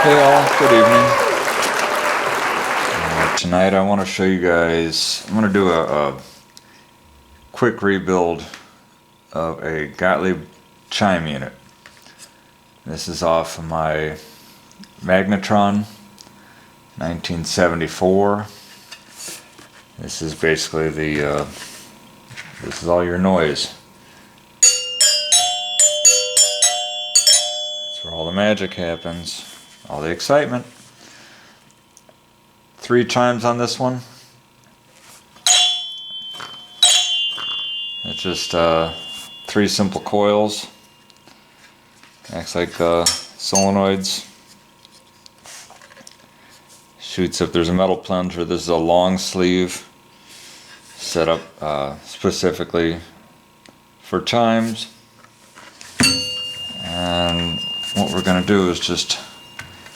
Hey all, good evening. Tonight I want to show you guys, I'm going to do a quick rebuild of a Gottlieb chime unit. This is off of my Magnetron 1974. This is basically this is all your noise. That's where all the magic happens, all the excitement. 3 chimes on this one. It's just 3 simple coils. Acts like solenoids. Shoots if there's a metal plunger. This is a long sleeve set up specifically for chimes. And what we're going to do is just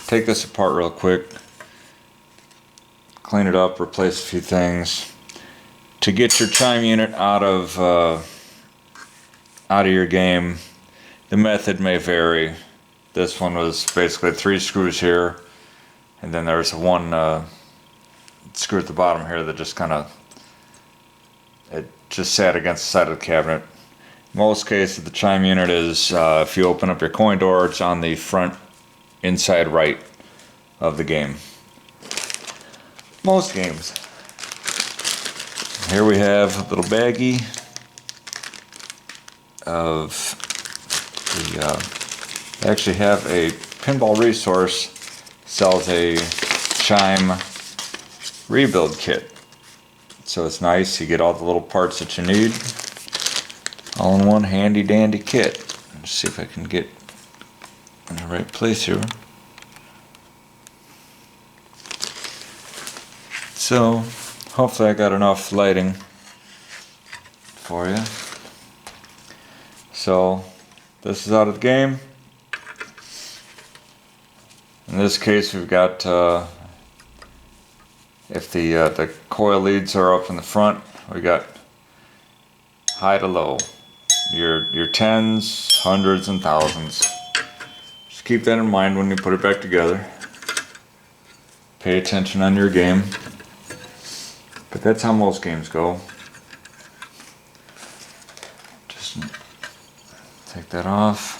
take this apart real quick, clean it up, replace a few things. To get your chime unit out of your game, the method may vary. This one was basically 3 screws here, and then there's one screw at the bottom here that just it just sat against the side of the cabinet. Most cases the chime unit is, if you open up your coin door, it's on the front inside right of the game. Most games. Here we have a little baggie of I actually have a Pinball Resource sells a chime rebuild kit. So it's nice, you get all the little parts that you need all in one handy dandy kit. Let's see if I can get in the right place here. So hopefully I got enough lighting for you. So this is out of the game. In this case we've got if the coil leads are up in the front, we got high to low. Your tens, hundreds, and thousands. Just keep that in mind when you put it back together. Pay attention on your game. But that's how most games go. Just take that off.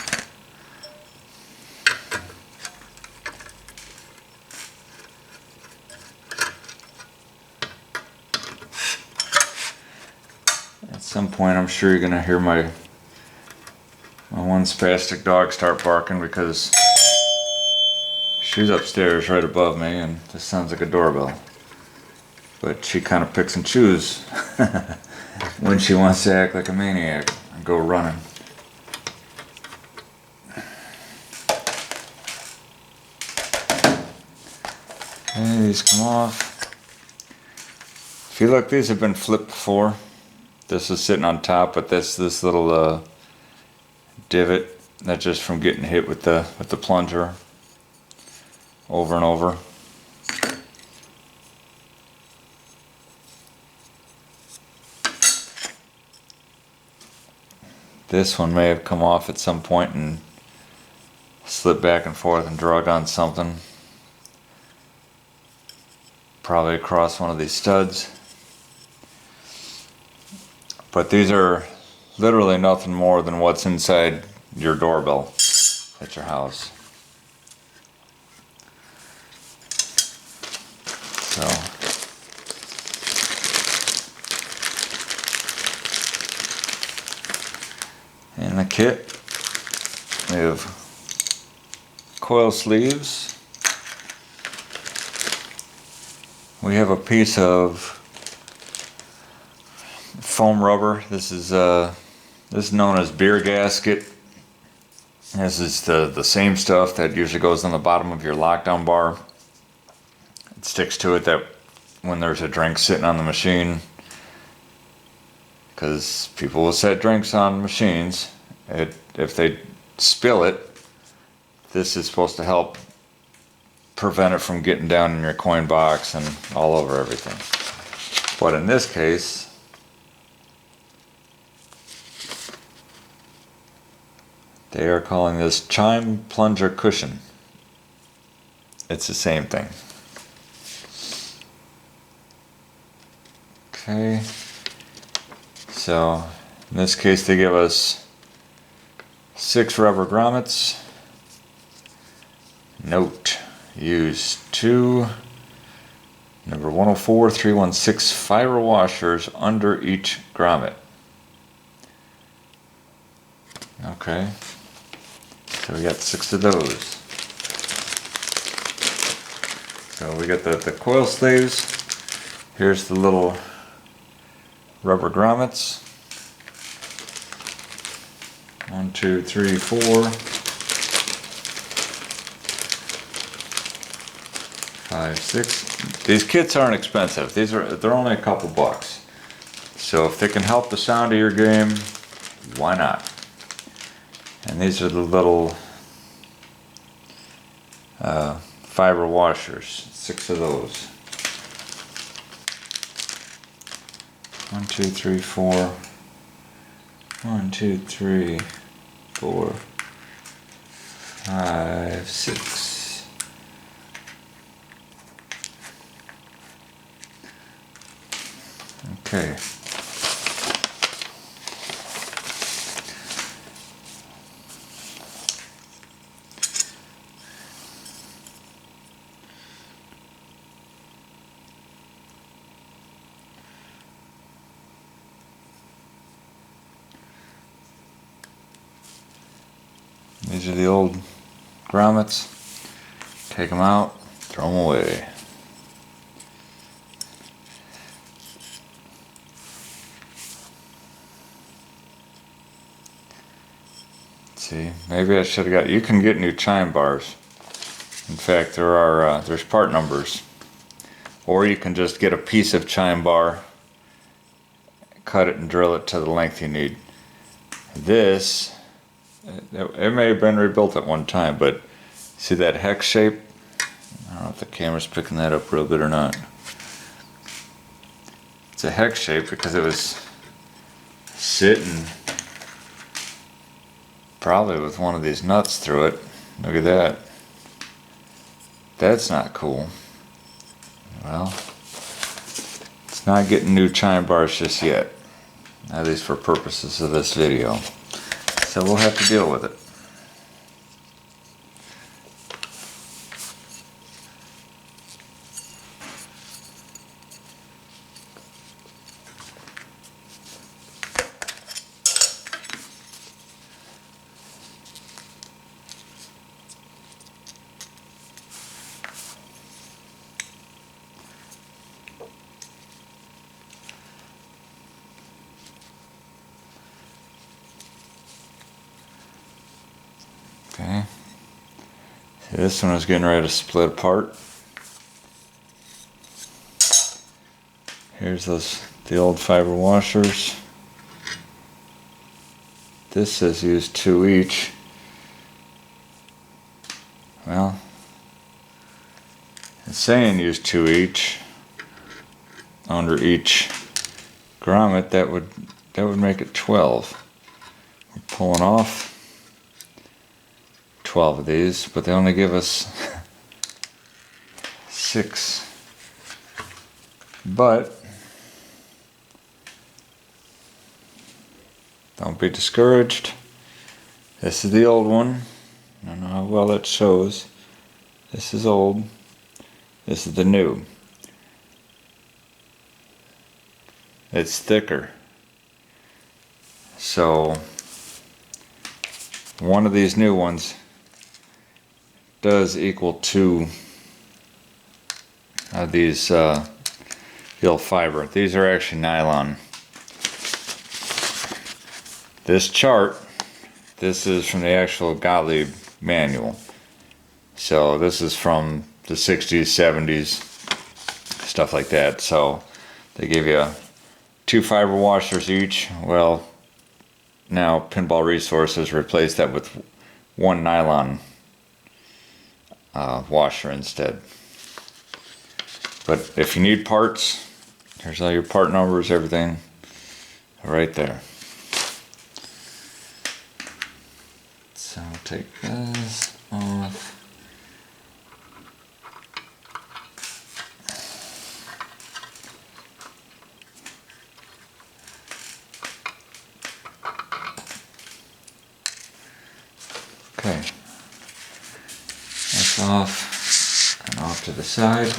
At some point I'm sure you're gonna hear my one spastic dog start barking because she's upstairs right above me and this sounds like a doorbell. But she kind of picks and chooses when she wants to act like a maniac and go running. Okay, these come off. If you look, these have been flipped before. This is sitting on top, but this little divot, that's just from getting hit with the plunger over and over. This one may have come off at some point and slipped back and forth and drug on something. Probably across one of these studs. But these are literally nothing more than what's inside your doorbell at your house. So in the kit we have coil sleeves. We have a piece of foam rubber. This is known as beer gasket. This is the same stuff that usually goes on the bottom of your lockdown bar. It sticks to it that when there's a drink sitting on the machine, because people will set drinks on machines, if they spill it, this is supposed to help prevent it from getting down in your coin box and all over everything. But in this case, they are calling this Chime plunger cushion. it's the same thing. Okay, so in this case they give us 6 rubber grommets. Note, use 2 number 104 316 fiber washers under each grommet. Okay, so we got 6 of those. So we got the coil sleeves. Here's the little rubber grommets. 1, 2, 3, 4, 5, 6. These kits aren't expensive. They're only a couple bucks. So if they can help the sound of your game, why not? And these are the little fiber washers. 6 of those. 1, 2, 3, 4. 1, 2, 3, 4, 5, 6. Okay. These are the old grommets. Take them out, throw them away. See, maybe I should have got. You can get new chime bars. In fact, there's part numbers, or you can just get a piece of chime bar, cut it and drill it to the length you need. This, it may have been rebuilt at one time, but see that hex shape? I don't know if the camera's picking that up real good or not. It's a hex shape because it was sitting probably with one of these nuts through it. Look at that. That's not cool. Well, it's not getting new chime bars just yet, at least for purposes of this video. So we'll have to deal with it. Okay. See, this one was getting ready to split apart. Here's the old fiber washers. This says use 2 each. Well, it's saying use 2 each under each grommet. That would make it 12. We're pulling off 12 of these, but they only give us 6. But don't be discouraged. This is the old one. I don't know how well it shows. This is old. This is the new. It's thicker. So one of these new ones does equal 2 of these the old fiber. These are actually nylon. This chart, this is from the actual Gottlieb manual. So this is from the 60s, 70s, stuff like that. So they give you 2 fiber washers each. Well, now Pinball Resources replaced that with 1 nylon washer instead. But if you need parts, here's all your part numbers, everything right there. So I'll take this off. this off and off to the side.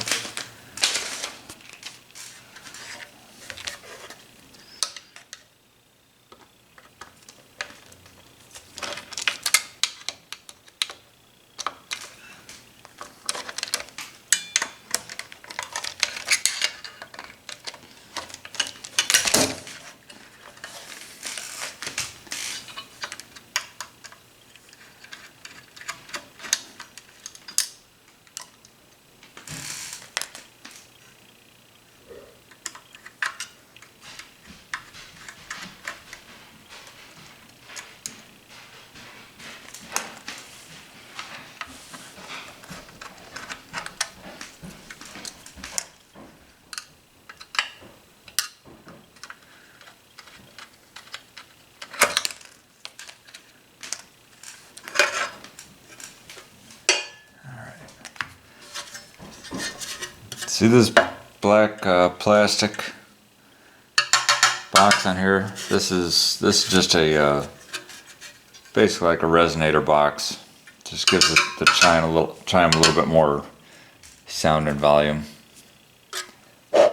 See this black plastic box on here? This is just a basically like a resonator box. Just gives the chime a little bit more sound and volume. You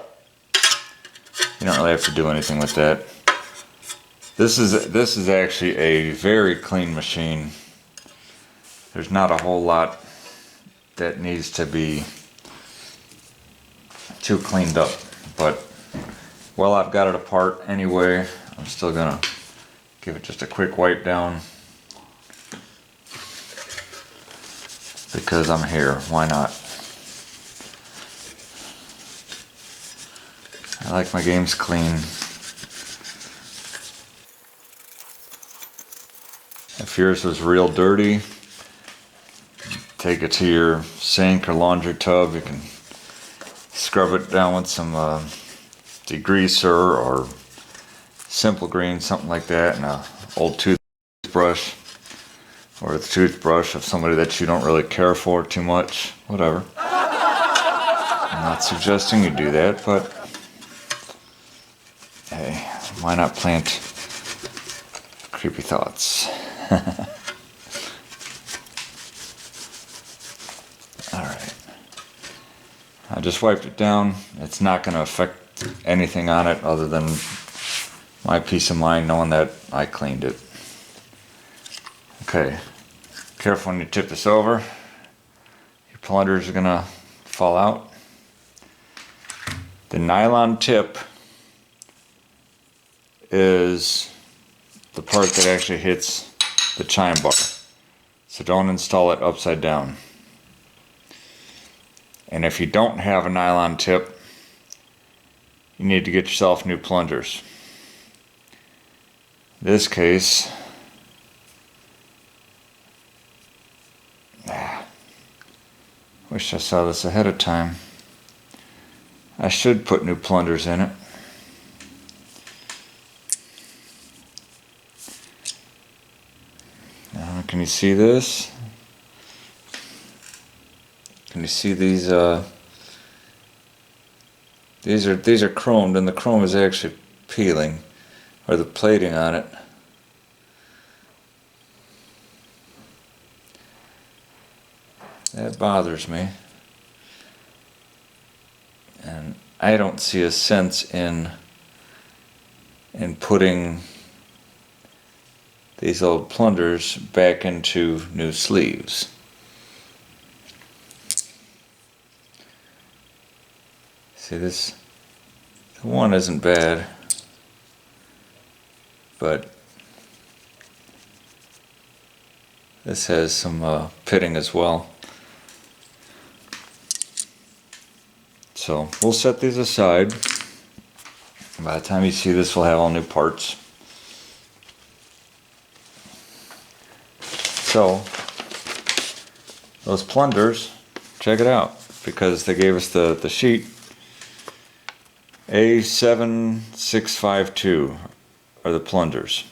don't really have to do anything with that. This is actually a very clean machine. There's not a whole lot that needs to be too cleaned up, but while I've got it apart anyway, I'm still gonna give it just a quick wipe down because I'm here. Why not? I like my games clean. If yours was real dirty, take it to your sink or laundry tub. You can scrub it down with some degreaser or Simple Green, something like that, and an old toothbrush or the toothbrush of somebody that you don't really care for too much, whatever. I'm not suggesting you do that, but hey, why not plant creepy thoughts? Alright. I just wiped it down. It's not going to affect anything on it other than my peace of mind knowing that I cleaned it. Okay. Careful when you tip this over. Your plungers are going to fall out. The nylon tip is the part that actually hits the chime bar. So don't install it upside down. And if you don't have a nylon tip, you need to get yourself new plungers. In this case, wish I saw this ahead of time. I should put new plungers in it. Now, can you see this? Can you see these? These are chromed, and the chrome is actually peeling, or the plating on it. That bothers me, and I don't see a sense in putting these old plungers back into new sleeves. See, this one isn't bad, but this has some pitting as well. So we'll set these aside. By the time you see this, we'll have all new parts. So those plungers, check it out, because they gave us the sheet. A7652 are the plungers.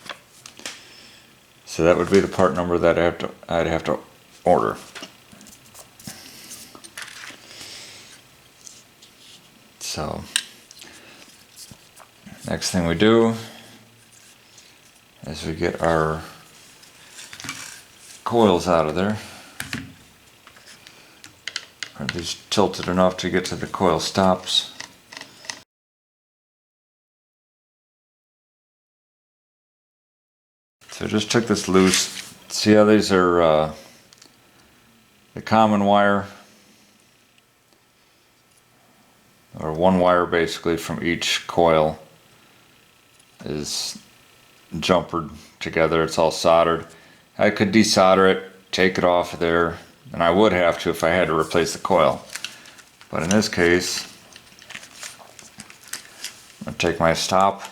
So that would be the part number that I'd have to order. So next thing we do is we get our coils out of there. Are these tilted enough to get to the coil stops? So I just took this loose. See how these are the common wire, or one wire basically from each coil is jumpered together. It's all soldered. I could desolder it, take it off of there, and I would have to if I had to replace the coil. But in this case, I'm going to take my stop,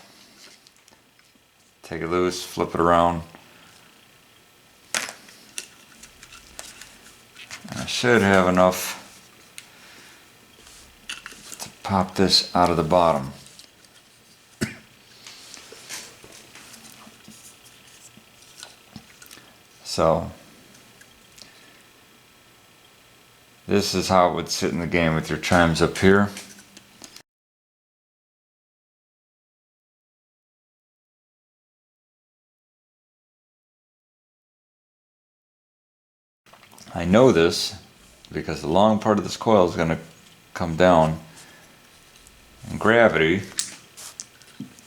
take it loose, flip it around. I should have enough to pop this out of the bottom. So this is how it would sit in the game with your chimes up here. I know this because the long part of this coil is going to come down, and gravity,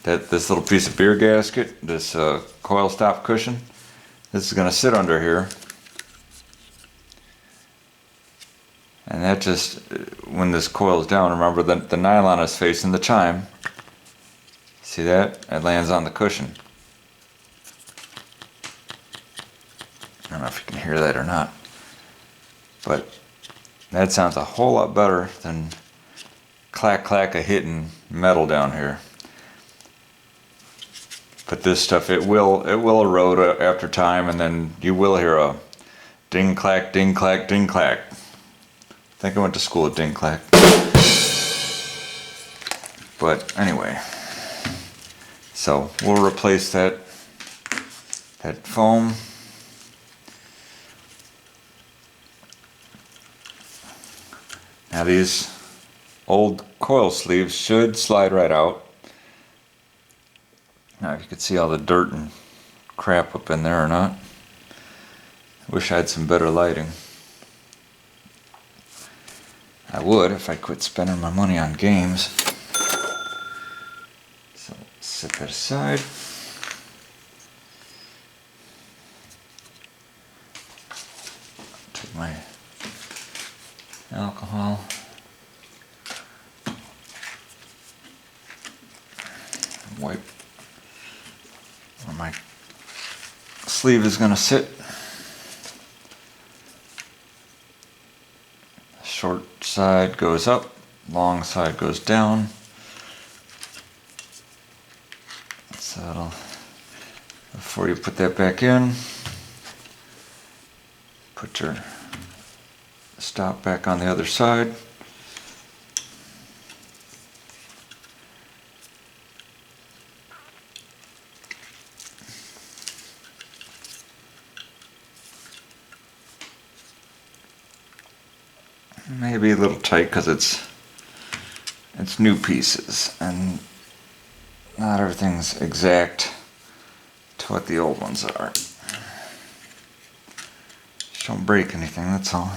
this little piece of beer gasket, this coil stop cushion, this is going to sit under here, and that just, when this coil is down, remember that the nylon is facing the chime. See that? It lands on the cushion. I don't know if you can hear that or not, but that sounds a whole lot better than clack clack of hitting metal down here. But this stuff, it will erode after time, and then you will hear a ding clack, ding clack, ding clack. I think I went to school at ding clack. But anyway, so we'll replace that foam. Now these old coil sleeves should slide right out. Now if you could see all the dirt and crap up in there or not. I wish I had some better lighting. I would if I quit spending my money on games. So set that aside. Take my alcohol. Wipe where my sleeve is going to sit. Short side goes up, long side goes down. So that'll, before you put that back in, put your stop back on the other side. Maybe a little tight because it's new pieces and not everything's exact to what the old ones are. Just don't break anything, that's all.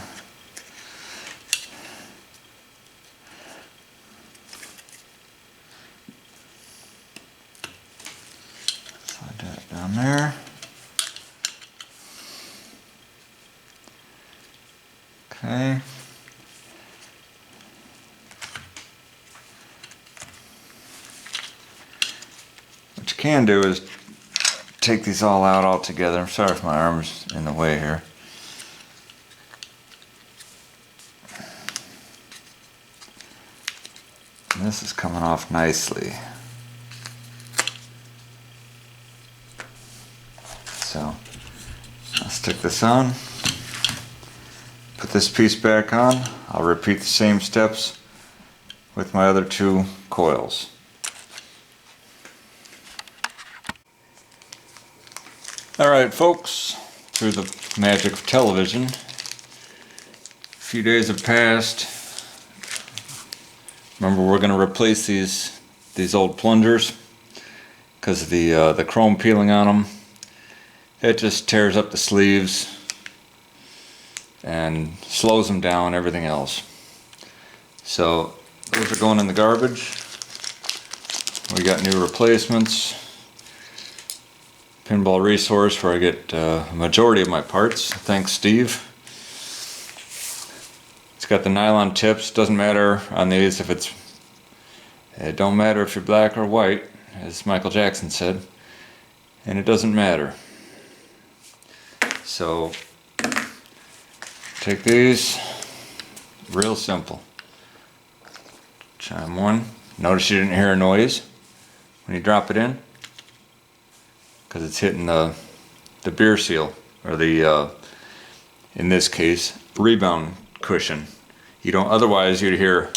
Slide that down there. Okay. What you can do is take these all out all together. I'm sorry if my arm's in the way here. And this is coming off nicely. So I'll stick this on, put this piece back on. I'll repeat the same steps with my other two coils. Alright folks, through the magic of television, a few days have passed. Remember, we're going to replace these old plungers because of the chrome peeling on them. It just tears up the sleeves and slows them down, everything else. So those are going in the garbage. We got new replacements. Pinball Resource, where I get a majority of my parts. Thanks, Steve. It's got the nylon tips. Doesn't matter on these if it's... It don't matter if you're black or white, as Michael Jackson said. And it doesn't matter. So, take these. Real simple. Chime 1. Notice you didn't hear a noise when you drop it in, because it's hitting the beer seal, or the in this case rebound cushion. You don't, otherwise you'd hear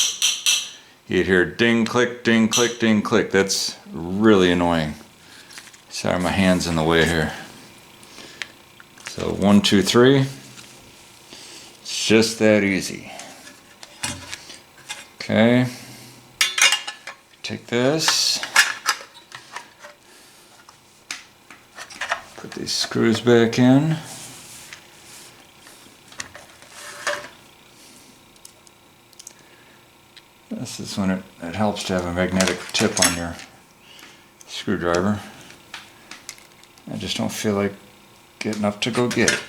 ding click ding click ding click. That's really annoying. Sorry, my hand's in the way here. So 1, 2, 3. It's just that easy. Okay. Take this. Put these screws back in. This is when it helps to have a magnetic tip on your screwdriver. I just don't feel like getting up to go get it.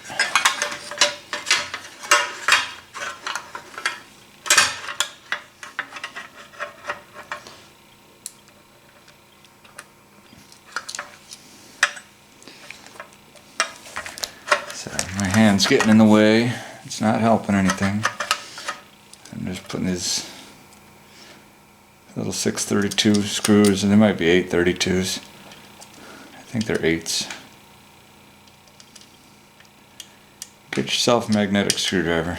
Sorry, my hand's getting in the way. It's not helping anything. I'm just putting these little 632 screws, and they might be 832s. I think they're 8s. Get yourself a magnetic screwdriver.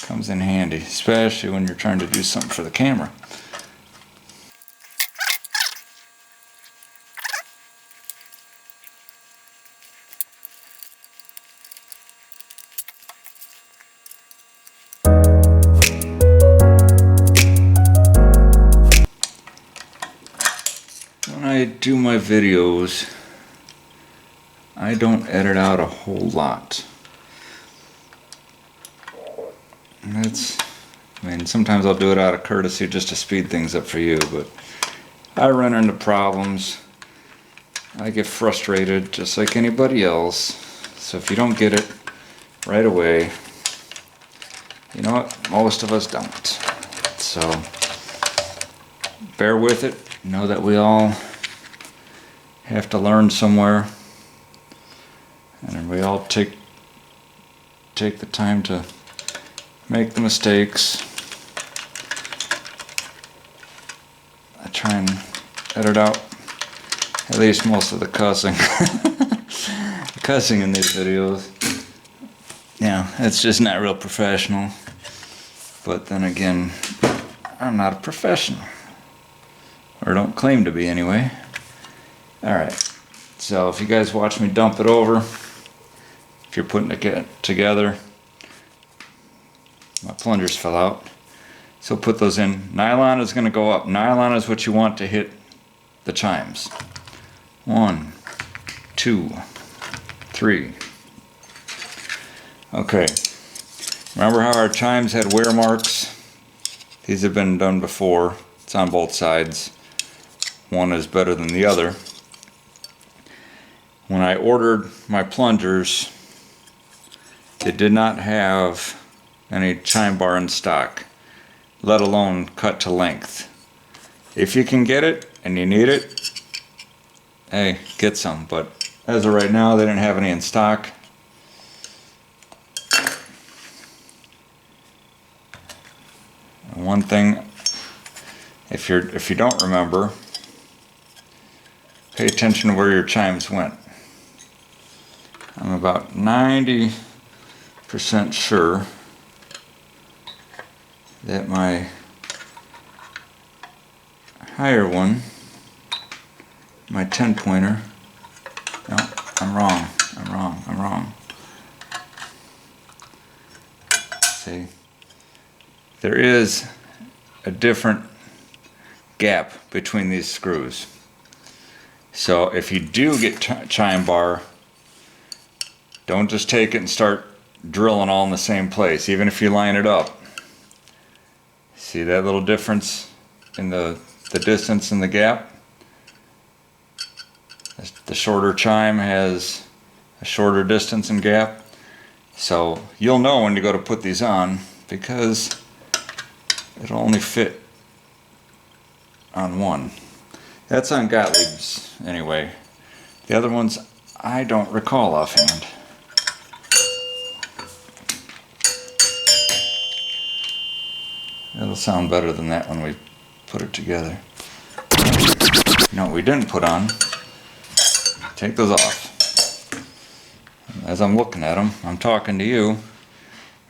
Comes in handy, especially when you're trying to do something for the camera. When I do my videos, I don't edit out a whole lot. And I mean, sometimes I'll do it out of courtesy just to speed things up for you, but I run into problems. I get frustrated just like anybody else. So if you don't get it right away, you know what? Most of us don't. So bear with it. Know that we all have to learn somewhere, and we all take the time to make the mistakes. I try and edit out at least most of the cussing. The cussing in these videos. Yeah, it's just not real professional. But then again, I'm not a professional. Or don't claim to be anyway. Alright, so if you guys watch me dump it over, if you're putting it together, my plungers fell out. So put those in. Nylon is going to go up. Nylon is what you want to hit the chimes. 1, 2, 3. Okay. Remember how our chimes had wear marks? These have been done before. It's on both sides. One is better than the other. When I ordered my plungers, they did not have any chime bar in stock, let alone cut to length. If you can get it and you need it, hey, get some. But as of right now, they didn't have any in stock. And one thing, if you don't remember, pay attention to where your chimes went. I'm about 90% sure that my higher one, my 10-pointer, no, I'm wrong. See, there is a different gap between these screws. So if you do get chime bar, don't just take it and start drilling all in the same place, even if you line it up. See that little difference in the distance and the gap? The shorter chime has a shorter distance and gap. So you'll know when you go to put these on because it'll only fit on one. That's on Gottlieb's anyway. The other ones I don't recall offhand. It'll sound better than that when we put it together. You know what we didn't put on? Take those off. As I'm looking at them, I'm talking to you.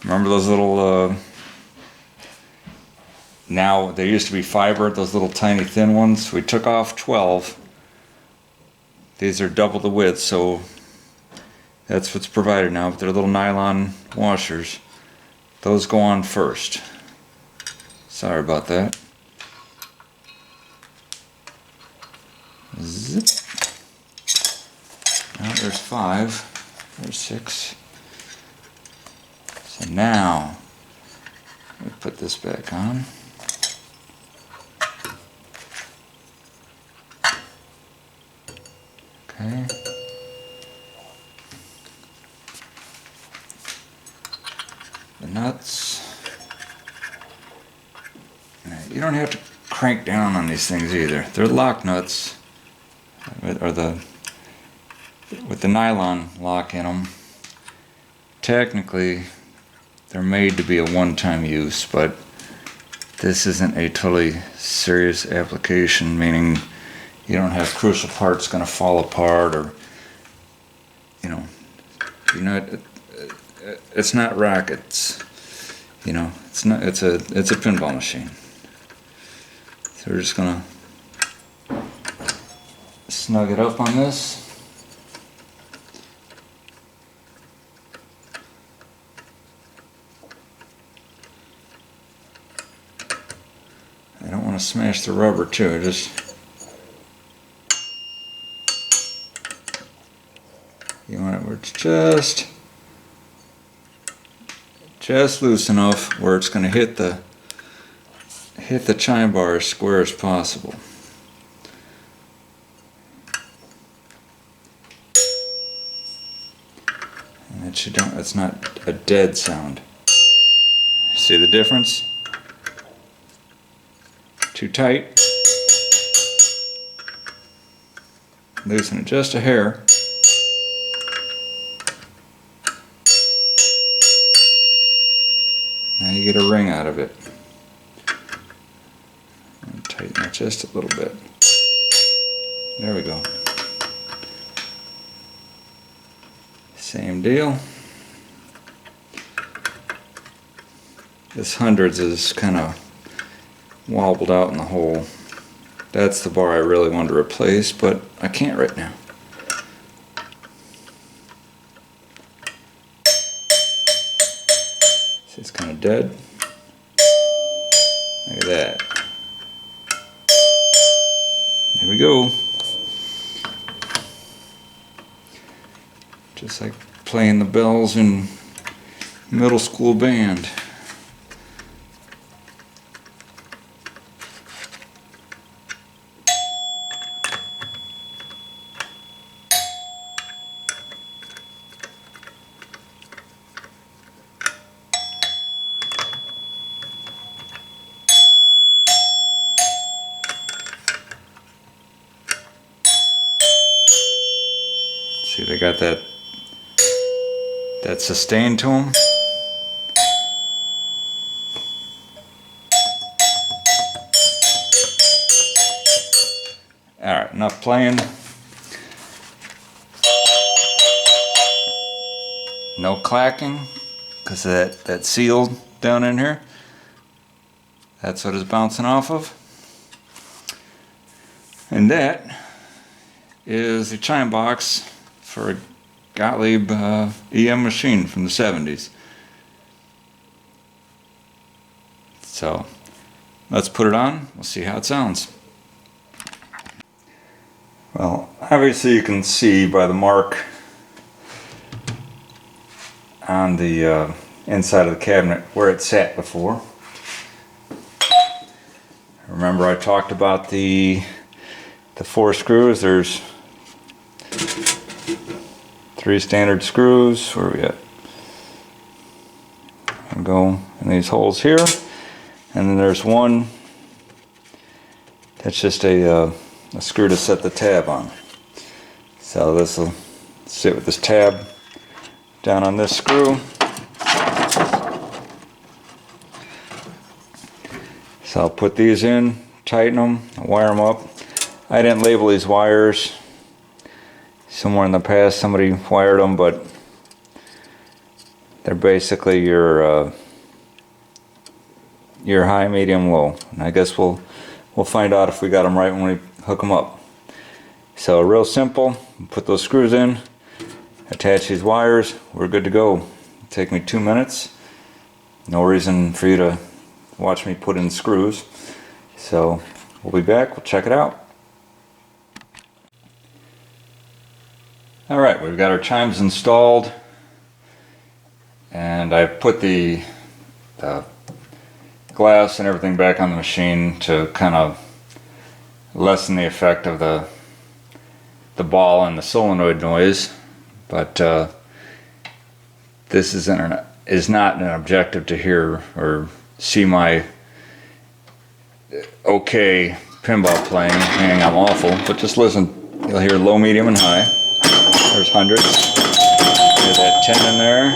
Remember those little, now they used to be fiber, those little tiny thin ones? We took off 12. These are double the width, so that's what's provided now, but they're little nylon washers. Those go on first. Sorry about that. Zip. Now there's 5. There's 6. So now we put this back on. Okay. The nuts. You don't have to crank down on these things either. They're lock nuts, or with the nylon lock in them. Technically, they're made to be a one-time use, but this isn't a totally serious application, meaning you don't have crucial parts going to fall apart, or you're not. It's not rockets. It's not. It's a pinball machine. So we're just gonna snug it up on this. I don't want to smash the rubber too. You want it where it's just loose enough where it's going to hit the chime bar as square as possible. And it's not a dead sound. See the difference? Too tight. Loosen it just a hair. Now you get a ring out of it. Tighten it just a little bit. There we go. Same deal. This hundreds is kind of wobbled out in the hole. That's the bar I really want to replace, but I can't right now. See, it's kind of dead. Look at that. There we go. Just like playing the bells in middle school band. See, they got that sustain to them. Alright, enough playing. No clacking because of that seal down in here. That's what it's bouncing off of. And that is the chime box for a Gottlieb EM machine from the 70s. So let's put it on, we'll see how it sounds. Well, obviously you can see by the mark on the inside of the cabinet where it sat before. Remember I talked about the 4 screws. There's 3 standard screws. Where are we at? And go in these holes here, and then there's one that's just a screw to set the tab on. So this will sit with this tab down on this screw. So I'll put these in, tighten them, wire them up. I didn't label these wires. Somewhere in the past somebody wired them, but they're basically your high, medium, low. And I guess we'll find out if we got them right when we hook them up. So real simple. Put those screws in, attach these wires. We're good to go. It'll take me 2 minutes. No reason for you to watch me put in screws. So we'll be back. We'll check it out. All right, we've got our chimes installed. And I've put the glass and everything back on the machine to kind of lessen the effect of the ball and the solenoid noise. But this is not an objective to hear or see my okay pinball playing, meaning I'm awful. But just listen, you'll hear low, medium, and high. There's hundreds. Hear that 10 in there.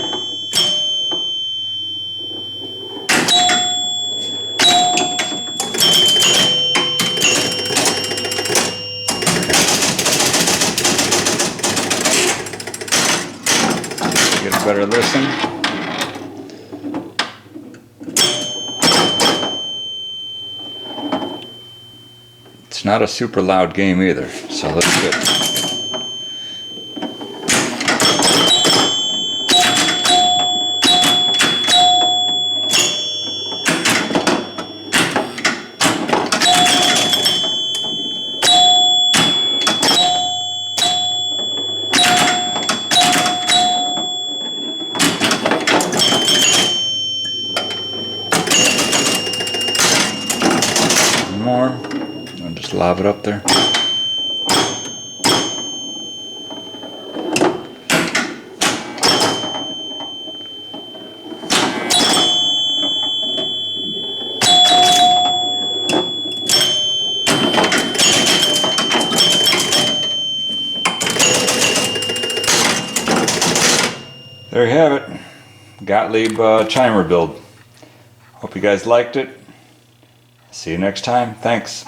Get a better listen. It's not a super loud game either, so that's good. More. I'll just lob it up there. There you have it. Gottlieb chimer build. Hope you guys liked it. See you next time. Thanks.